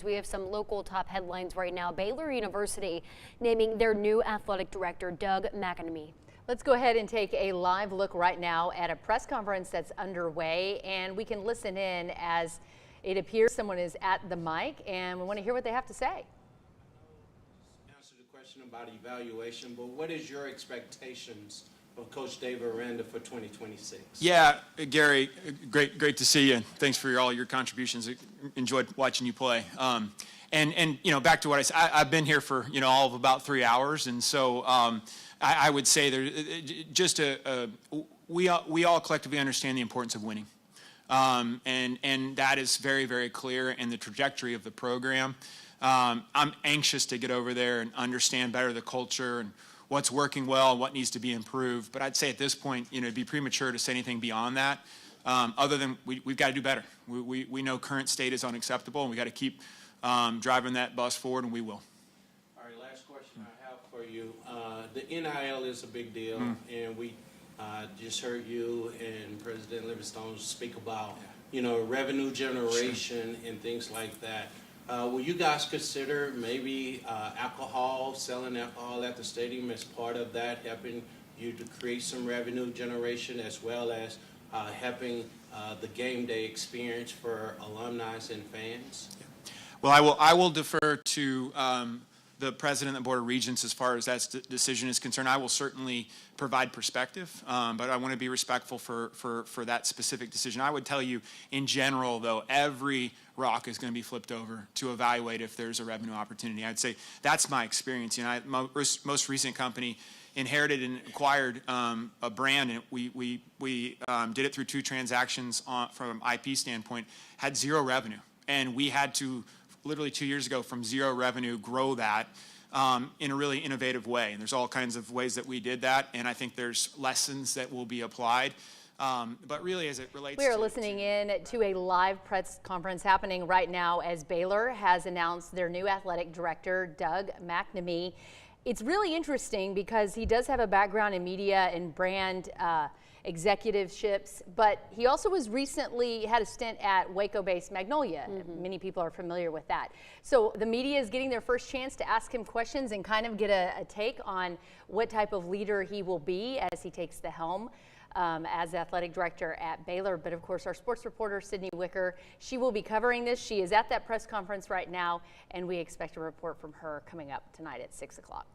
We have some local top headlines right now. Baylor University naming their new athletic director, Doug McNamee. Let's go ahead and take a live look right now at a press conference that's underway, and we can listen in as it appears someone is at the mic, and we want to hear what they have to say. Answer the question about evaluation, but what is your expectations of Coach Dave Aranda for 2026? Yeah, Gary, great to see you. Thanks for all your contributions. Enjoyed watching you play. And you know, back to what I said, I've been here for all of about 3 hours, and so I would say there just we all collectively understand the importance of winning, and that is very clear in the trajectory of the program. I'm anxious to get over there and understand better the culture and what's working well, what needs to be improved. But I'd say at this point, it'd be premature to say anything beyond that, other than we've got to do better. We know current state is unacceptable, and we got to keep driving that bus forward, and we will. All right, last question I have for you. The NIL is a big deal, and we just heard you and President Livingstone speak about, revenue generation and things like that. Will you guys consider maybe selling alcohol at the stadium as part of that, helping you to create some revenue generation, as well as helping the game day experience for alumni and fans? Well, I will defer to the president of the Board of Regents as far as that decision is concerned. I will certainly provide perspective, but I want to be respectful for that specific decision. I would tell you, in general, though, every rock is going to be flipped over to evaluate if there's a revenue opportunity. I'd say that's my experience. My most recent company inherited and acquired a brand, and we did it through 2 transactions from an IP standpoint, had 0 revenue, and we had to literally 2 years ago, from 0 revenue, grow that in a really innovative way. And there's all kinds of ways that we did that, and I think there's lessons that will be applied. But really, as it relates we are listening in to a live press conference happening right now as Baylor has announced their new athletic director, Doug McNamee. It's really interesting because he does have a background in media and brand executiveships, but he also recently had a stint at Waco-based Magnolia. Many people are familiar with that. So the media is getting their first chance to ask him questions and kind of get a take on what type of leader he will be as he takes the helm as athletic director at Baylor. But of course, our sports reporter, Sydney Wicker, she will be covering this. She is at that press conference right now, and we expect a report from her coming up tonight at 6 o'clock.